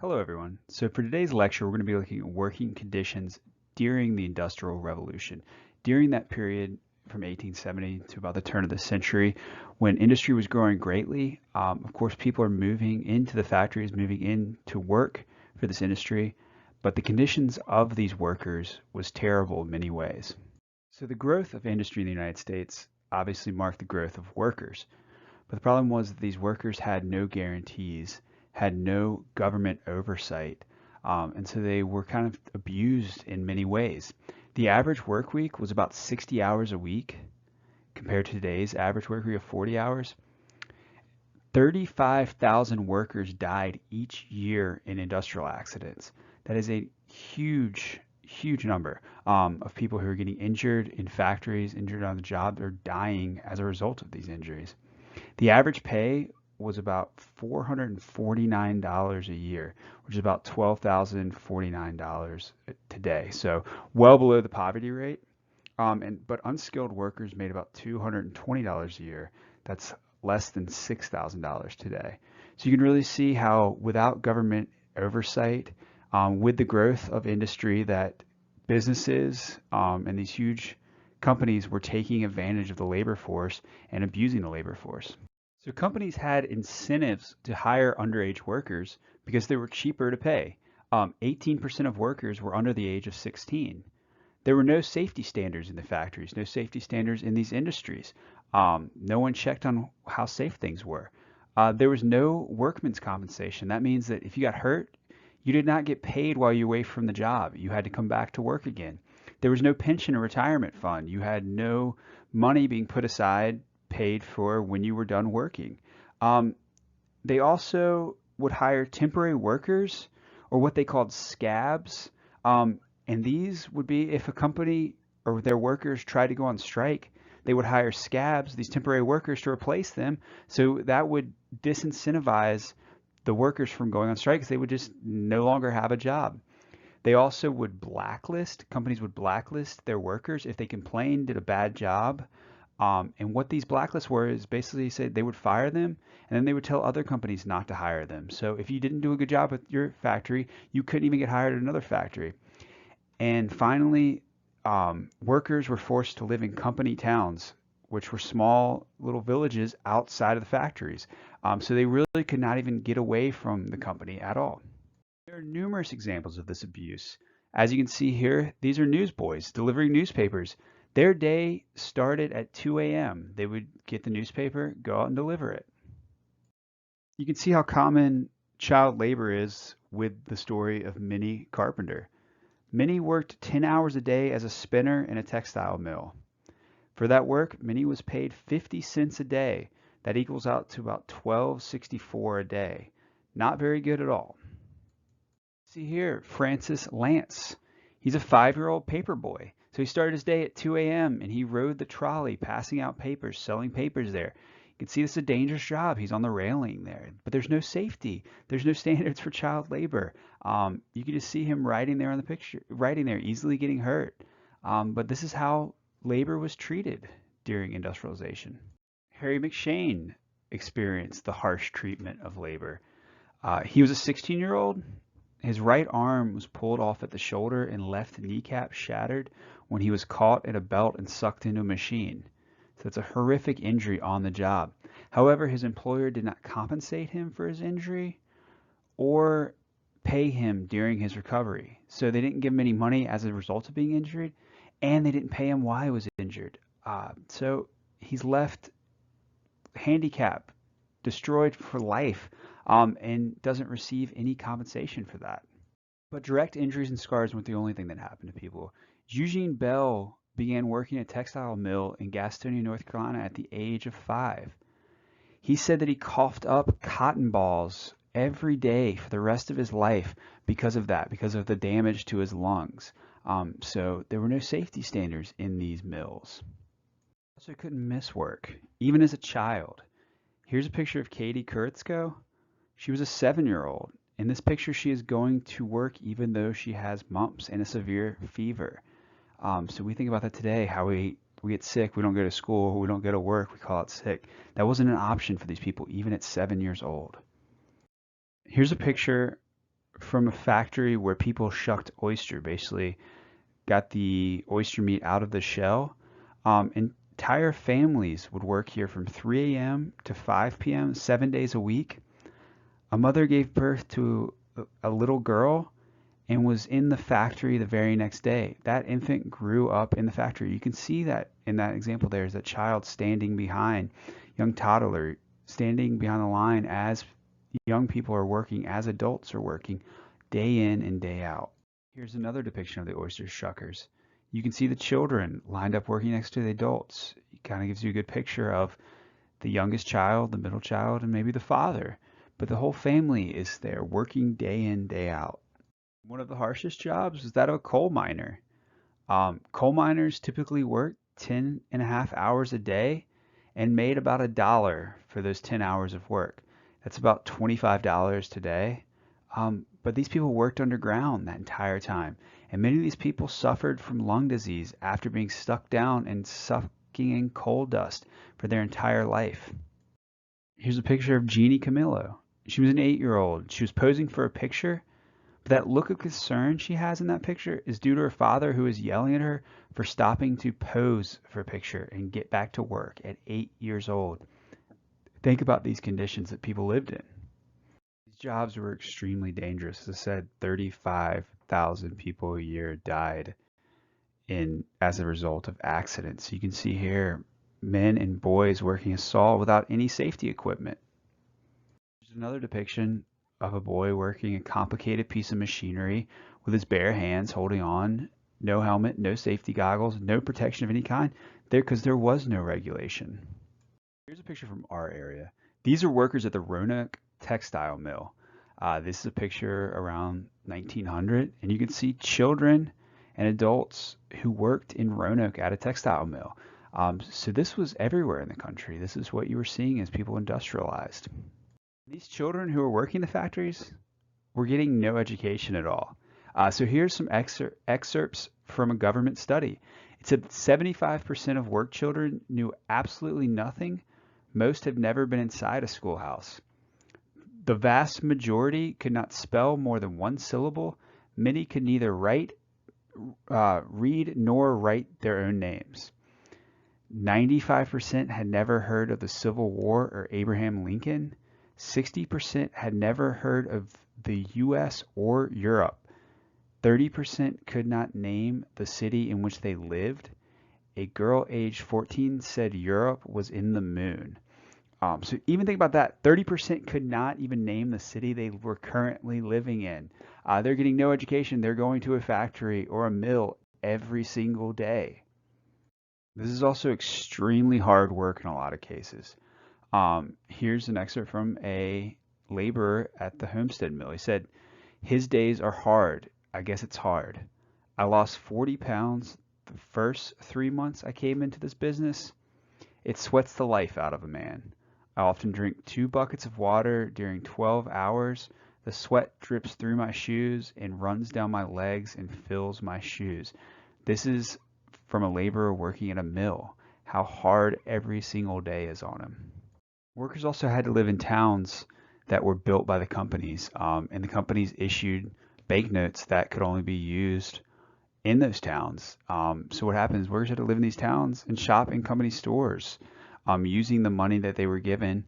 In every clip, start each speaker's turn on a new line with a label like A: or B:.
A: Hello, everyone. So for today's lecture, we're going to be looking at working conditions during the Industrial Revolution. During that period from 1870 to about the turn of the century, when industry was growing greatly, of course, people are moving into the factories, moving in to work for this industry, but the conditions of these workers was terrible in many ways. So the growth of industry in the United States obviously marked the growth of workers. But the problem was that these workers had no guarantees, had no government oversight, and so they were kind of abused in many ways. The average work week was about 60 hours a week compared to today's average work week of 40 hours. 35,000 workers died each year in industrial accidents. That is a huge, huge number of people who are getting injured in factories, injured on the job, or dying as a result of these injuries. The average pay was about $449 a year, which is about $12,049 today. So well below the poverty rate. But unskilled workers made about $220 a year. That's less than $6,000 today. So you can really see how without government oversight, with the growth of industry, that businesses and these huge companies were taking advantage of the labor force and abusing the labor force. So companies had incentives to hire underage workers because they were cheaper to pay. 18% of workers were under the age of 16. There were no safety standards in the factories, no safety standards in these industries. No one checked on how safe things were. There was no workman's compensation. That means that if you got hurt, you did not get paid while you were away from the job. You had to come back to work again. There was no pension or retirement fund. You had no money being put aside, paid for when you were done working. Um, they also would hire temporary workers or what they called scabs. And these would be if a company or their workers tried to go on strike, they would hire scabs, these temporary workers, to replace them. So that would disincentivize the workers from going on strike because they would just no longer have a job. They also would blacklist, companies would blacklist their workers if they complained, did a bad job. And what these blacklists were is basically said they would fire them and then they would tell other companies not to hire them. So if you didn't do a good job at your factory, you couldn't even get hired at another factory. And finally, workers were forced to live in company towns, which were small little villages outside of the factories. So they really could not even get away from the company at all. There are numerous examples of this abuse. As you can see here, these are newsboys delivering newspapers. Their day started at 2 a.m. They would get the newspaper, go out and deliver it. You can see how common child labor is with the story of Minnie Carpenter. Minnie worked 10 hours a day as a spinner in a textile mill. For that work, Minnie was paid 50 cents a day. That equals out to about $12.64 a day. Not very good at all. See here, Francis Lance. He's a 5-year-old paper boy. So he started his day at 2 a.m. and he rode the trolley, passing out papers, selling papers there. You can see this is a dangerous job. He's on the railing there, but there's no safety. There's no standards for child labor. You can just see him riding there on the picture, riding there, easily getting hurt. But this is how labor was treated during industrialization. Harry McShane experienced the harsh treatment of labor. He was a 16-year-old. His right arm was pulled off at the shoulder and left kneecap shattered when he was caught in a belt and sucked into a machine. So it's a horrific injury on the job. However, his employer did not compensate him for his injury or pay him during his recovery. So they didn't give him any money as a result of being injured, and they didn't pay him while he was injured. So he's left handicapped, destroyed for life, and doesn't receive any compensation for that. But direct injuries and scars weren't the only thing that happened to people. Eugene Bell began working at a textile mill in Gastonia, North Carolina at the age of 5. He said that he coughed up cotton balls every day for the rest of his life because of that, because of the damage to his lungs. So there were no safety standards in these mills. Also couldn't miss work, even as a child. Here's a picture of Katie Kurtzko. She was a 7-year-old. In this picture, she is going to work even though she has mumps and a severe fever. So we think about that today, how we get sick, we don't go to school, we don't go to work, we call it sick. That wasn't an option for these people, even at 7 years old. Here's a picture from a factory where people shucked oyster, basically got the oyster meat out of the shell. Entire families would work here from 3 a.m. to 5 p.m., 7 days a week. A mother gave birth to a little girl and was in the factory the very next day. That infant grew up in the factory. You can see that in that example there is that child standing behind, young toddler standing behind the line as young people are working, as adults are working, day in and day out. Here's another depiction of the oyster shuckers. You can see the children lined up working next to the adults. It kind of gives you a good picture of the youngest child, the middle child, and maybe the father. But the whole family is there working day in, day out. One of the harshest jobs is that of a coal miner. Coal miners typically work 10.5 hours a day and made about $1 for those 10 hours of work. That's about $25 today. But these people worked underground that entire time. And many of these people suffered from lung disease after being stuck down and sucking in coal dust for their entire life. Here's a picture of Jeannie Camillo. She was an 8-year-old. She was posing for a picture. But that look of concern she has in that picture is due to her father, who is yelling at her for stopping to pose for a picture and get back to work at 8 years old. Think about these conditions that people lived in. These jobs were extremely dangerous. As I said, 35,000 people a year died as a result of accidents. You can see here men and boys working a saw without any safety equipment. There's another depiction of a boy working a complicated piece of machinery with his bare hands holding on, no helmet, no safety goggles, no protection of any kind, because there was no regulation. Here's a picture from our area. These are workers at the Roanoke textile mill. This is a picture around 1900, and you can see children and adults who worked in Roanoke at a textile mill. So this was everywhere in the country. This is what you were seeing as people industrialized. These children who were working the factories were getting no education at all. So here's some excerpts from a government study. It said that 75% of work children knew absolutely nothing. Most have never been inside a schoolhouse. The vast majority could not spell more than one syllable. Many could neither read nor write their own names. 95% had never heard of the Civil War or Abraham Lincoln. 60% had never heard of the US or Europe. 30% could not name the city in which they lived. A girl aged 14 said Europe was in the moon. So even think about that. 30% could not even name the city they were currently living in. They're getting no education. They're going to a factory or a mill every single day. This is also extremely hard work in a lot of cases. Here's an excerpt from a laborer at the Homestead Mill. He said, "His days are hard. I guess it's hard. I lost 40 pounds the first 3 months I came into this business. It sweats the life out of a man. I often drink 2 buckets of water during 12 hours. The sweat drips through my shoes and runs down my legs and fills my shoes." This is from a laborer working at a mill. How hard every single day is on him. Workers also had to live in towns that were built by the companies, and the companies issued banknotes that could only be used in those towns. So what happens, workers had to live in these towns and shop in company stores using the money that they were given.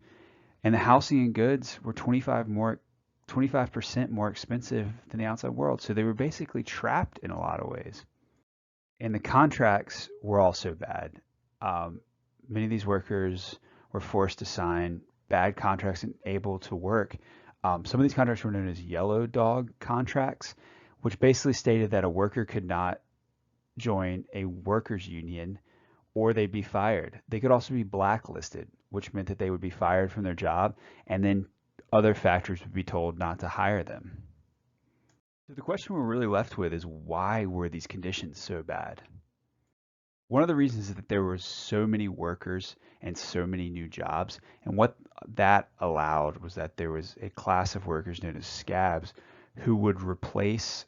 A: And the housing and goods were 25% more expensive than the outside world. So they were basically trapped in a lot of ways. And the contracts were also bad. Many of these workers were forced to sign bad contracts and able to work. Some of these contracts were known as yellow dog contracts, which basically stated that a worker could not join a workers union or they'd be fired. They could also be blacklisted, which meant that they would be fired from their job, and then other factories would be told not to hire them. So the question we're really left with is, why were these conditions so bad? One of the reasons is that there were so many workers and so many new jobs, and what that allowed was that there was a class of workers known as scabs who would replace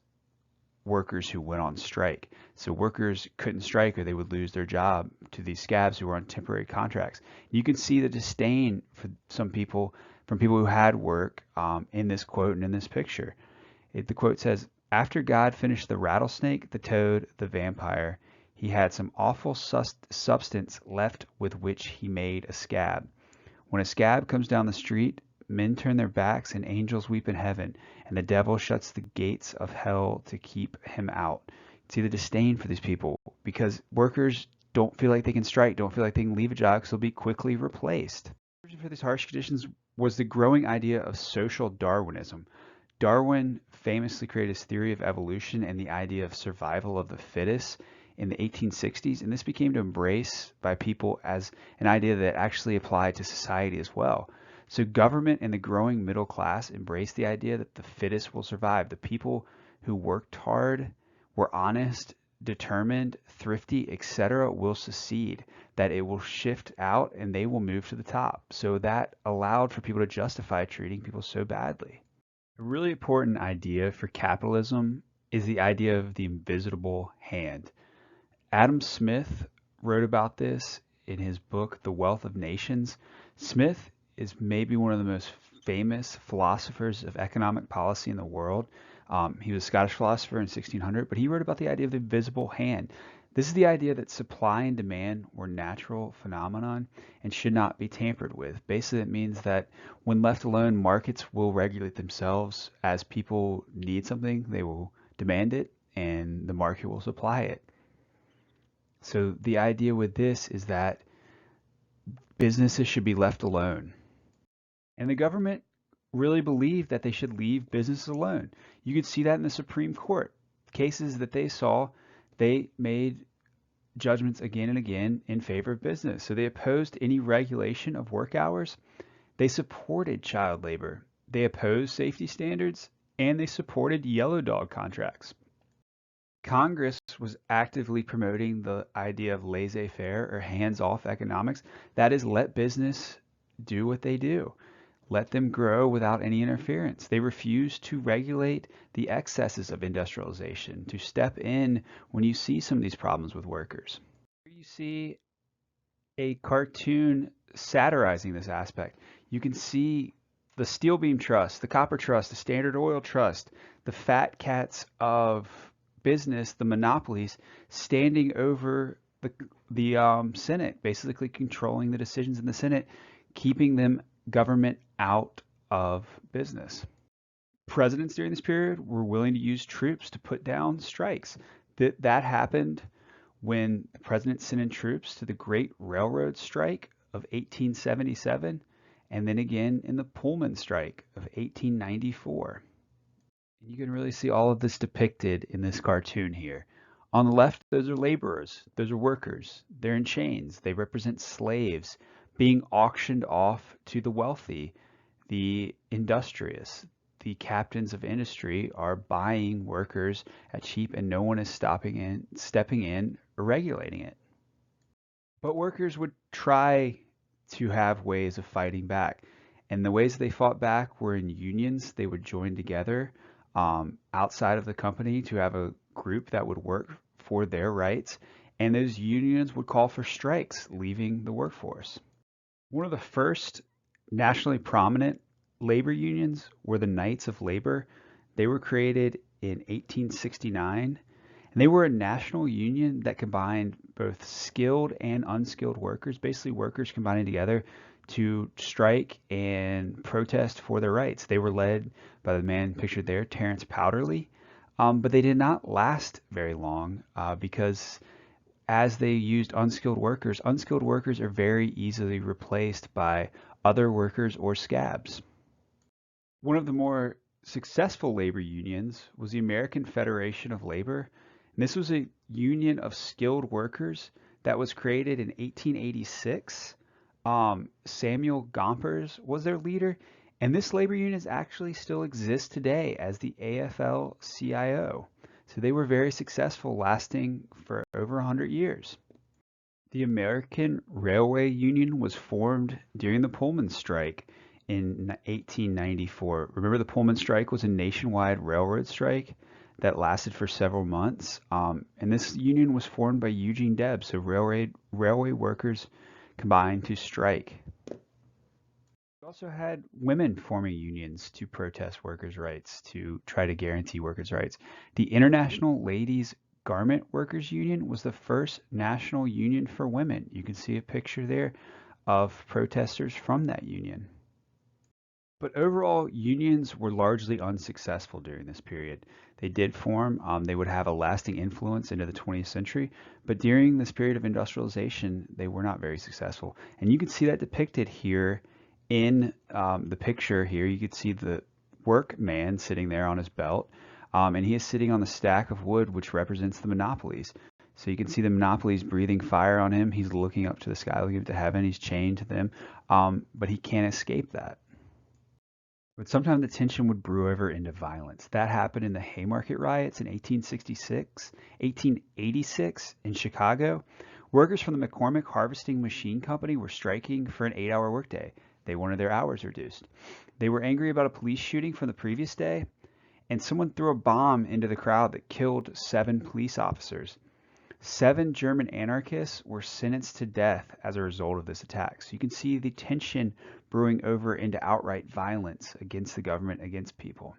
A: workers who went on strike. So workers couldn't strike or they would lose their job to these scabs who were on temporary contracts. You can see the disdain for some people, from people who had work in this quote and in this picture. The quote says, "After God finished the rattlesnake, the toad, the vampire, he had some awful substance left with which he made a scab. When a scab comes down the street, men turn their backs and angels weep in heaven, and the devil shuts the gates of hell to keep him out." See the disdain for these people because workers don't feel like they can strike, don't feel like they can leave a job because they'll be quickly replaced. The reason for these harsh conditions was the growing idea of social Darwinism. Darwin famously created his theory of evolution and the idea of survival of the fittest in the 1860s, and this became embraced by people as an idea that actually applied to society as well. So government and the growing middle class embraced the idea that the fittest will survive. The people who worked hard, were honest, determined, thrifty, etc., will succeed, that it will shift out and they will move to the top. So that allowed for people to justify treating people so badly. A really important idea for capitalism is the idea of the invisible hand. Adam Smith wrote about this in his book, The Wealth of Nations. Smith is maybe one of the most famous philosophers of economic policy in the world. He was a Scottish philosopher in 1600, but he wrote about the idea of the invisible hand. This is the idea that supply and demand were natural phenomenon and should not be tampered with. Basically, it means that when left alone, markets will regulate themselves. As people need something, they will demand it, and the market will supply it. So the idea with this is that businesses should be left alone. And the government really believed that they should leave businesses alone. You could see that in the Supreme Court. Cases that they saw, they made judgments again and again in favor of business. So they opposed any regulation of work hours. They supported child labor. They opposed safety standards, and they supported yellow dog contracts. Congress was actively promoting the idea of laissez-faire or hands-off economics. That is, let business do what they do. Let them grow without any interference. They refused to regulate the excesses of industrialization, to step in when you see some of these problems with workers. Here you see a cartoon satirizing this aspect. You can see the Steel Beam Trust, the Copper Trust, the Standard Oil Trust, the fat cats of business, the monopolies, standing over the Senate, basically controlling the decisions in the Senate, keeping them government out of business. Presidents during this period were willing to use troops to put down strikes. That happened when the president sent in troops to the Great Railroad Strike of 1877, and then again in the Pullman Strike of 1894. And you can really see all of this depicted in this cartoon here. On the left, those are laborers, those are workers. They're in chains. They represent slaves being auctioned off to the wealthy, the industrious. The captains of industry are buying workers at cheap, and no one is stepping in, or regulating it. But workers would try to have ways of fighting back. And the ways they fought back were in unions. They would join together outside of the company to have a group that would work for their rights. And those unions would call for strikes, leaving the workforce. One of the first nationally prominent labor unions were the Knights of Labor. They were created in 1869, and they were a national union that combined both skilled and unskilled workers, basically workers combining together to strike and protest for their rights. They were led by the man pictured there, Terence Powderly, but they did not last very long because as they used unskilled workers are very easily replaced by other workers or scabs. One of the more successful labor unions was the American Federation of Labor. And this was a union of skilled workers that was created in 1886. Samuel Gompers was their leader, and this labor union actually still exists today as the AFL-CIO. So they were very successful, lasting for over 100 years. The American Railway Union was formed during the Pullman strike in 1894. Remember, the Pullman strike was a nationwide railroad strike that lasted for several months. And this union was formed by Eugene Debs, so railway workers combined to strike. Also had women forming unions to protest workers' rights, to try to guarantee workers' rights. The International Ladies Garment Workers Union was the first national union for women. You can see a picture there of protesters from that union. But overall, unions were largely unsuccessful during this period. They did form, they would have a lasting influence into the 20th century, but during this period of industrialization, they were not very successful. And you can see that depicted here in the picture here. You can see the workman sitting there on his belt, and he is sitting on the stack of wood, which represents the monopolies. So you can see the monopolies breathing fire on him. He's looking up to the sky, looking up to heaven. He's chained to them, but he can't escape that. But sometimes the tension would brew over into violence. That happened in the Haymarket riots in 1886 in Chicago. Workers from the McCormick Harvesting Machine Company were striking for an 8-hour workday. They wanted their hours reduced. They were angry about a police shooting from the previous day, and someone threw a bomb into the crowd that killed 7 police officers. 7 German anarchists were sentenced to death as a result of this attack. So you can see the tension brewing over into outright violence against the government, against people.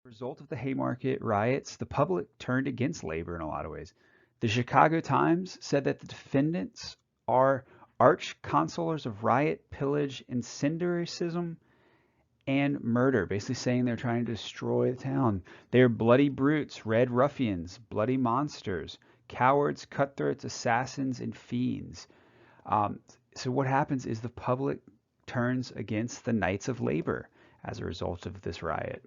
A: As a result of the Haymarket riots, the public turned against labor in a lot of ways. The Chicago Times said that the defendants are arch consolers of riot, pillage, incendiarism, and murder, basically saying they're trying to destroy the town. They're bloody brutes, red ruffians, bloody monsters, cowards, cutthroats, assassins, and fiends. So what happens is the public turns against the Knights of Labor as a result of this riot.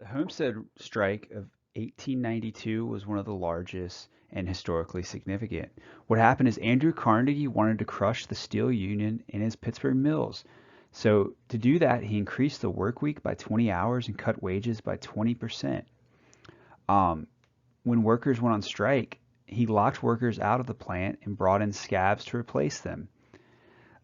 A: The Homestead strike of 1892 was one of the largest and historically significant. What happened is Andrew Carnegie wanted to crush the steel union in his Pittsburgh mills. So to do that, he increased the work week by 20 hours and cut wages by 20%. When workers went on strike, he locked workers out of the plant and brought in scabs to replace them.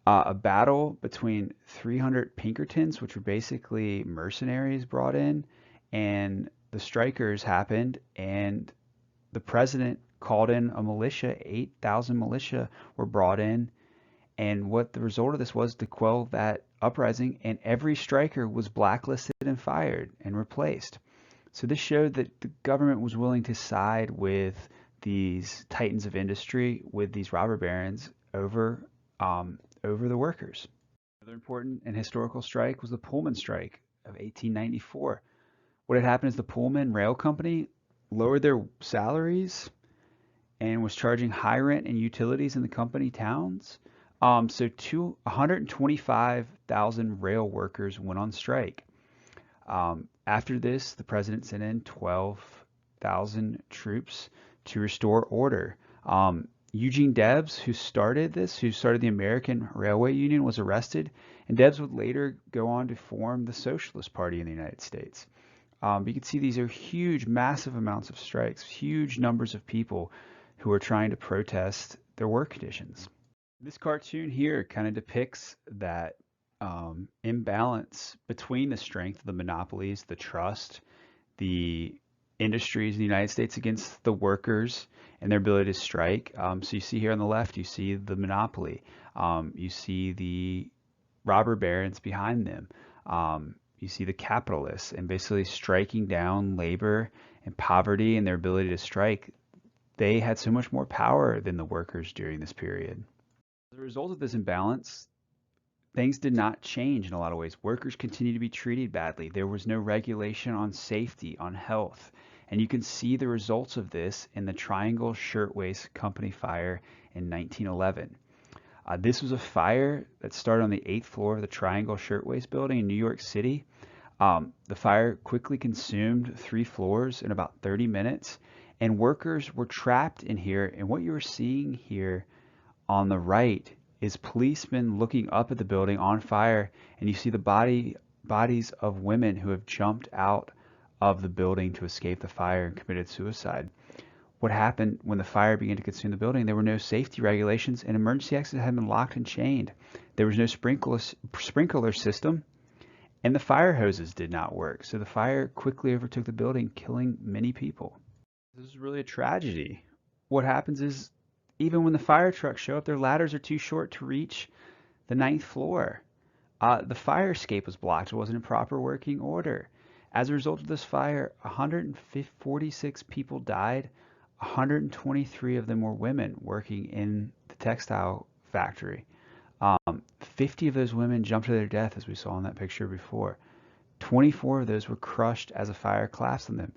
A: A battle between 300 Pinkertons, which were basically mercenaries brought in, and the strikers happened, and the president called in a militia. 8,000 militia were brought in, and what the result of this was to quell that uprising, and every striker was blacklisted and fired and replaced. So this showed that the government was willing to side with these titans of industry, with these robber barons over the workers. Another important and historical strike was the Pullman strike of 1894. What had happened is the Pullman Rail Company lowered their salaries and was charging high rent and utilities in the company towns. So 125,000 rail workers went on strike. After this, the president sent in 12,000 troops to restore order. Eugene Debs, who started the American Railway Union, was arrested, and Debs would later go on to form the Socialist Party in the United States. You can see these are huge, massive amounts of strikes, huge numbers of people who are trying to protest their work conditions. This cartoon here kind of depicts that imbalance between the strength of the monopolies, the trust, the industries in the United States against the workers and their ability to strike. So you see here on the left, you see the monopoly. You see the robber barons behind them. You see the capitalists and basically striking down labor and poverty and their ability to strike. They had so much more power than the workers during this period. As a result of this imbalance, things did not change in a lot of ways. Workers continued to be treated badly. There was no regulation on safety, on health. And you can see the results of this in the Triangle Shirtwaist Company fire in 1911. This was a fire that started on the 8th floor of the Triangle Shirtwaist building in New York City. The fire quickly consumed 3 floors in about 30 minutes, and workers were trapped in here. And what you're seeing here on the right is policemen looking up at the building on fire, and you see the bodies of women who have jumped out of the building to escape the fire and committed suicide. What happened when the fire began to consume the building? There were no safety regulations, and emergency exits had been locked and chained. There was no sprinkler system, and the fire hoses did not work. So the fire quickly overtook the building, killing many people. This is really a tragedy. What happens is, even when the fire trucks show up, their ladders are too short to reach the 9th floor. The fire escape was blocked. It wasn't in proper working order. As a result of this fire, 146 people died. 123 of them were women working in the textile factory. 50 of those women jumped to their death, as we saw in that picture before. 24 of those were crushed as a fire collapsed on them.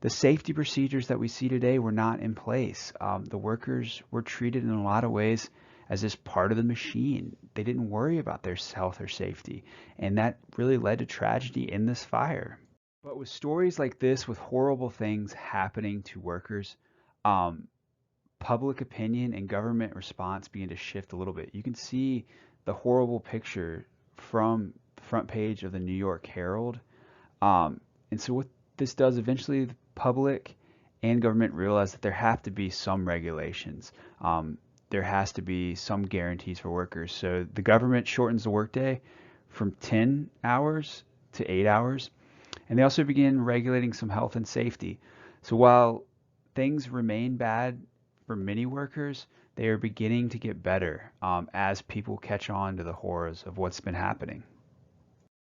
A: The safety procedures that we see today were not in place. The workers were treated in a lot of ways as just part of the machine. They didn't worry about their health or safety, and that really led to tragedy in this fire. But with stories like this, with horrible things happening to workers, um, public opinion and government response begin to shift a little bit. You can see the horrible picture from the front page of the New York Herald. And so what this does, eventually the public and government realize that there have to be some regulations. There has to be some guarantees for workers. So the government shortens the workday from 10 hours to 8 hours. And they also begin regulating some health and safety. So while things remain bad for many workers, they are beginning to get better as people catch on to the horrors of what's been happening.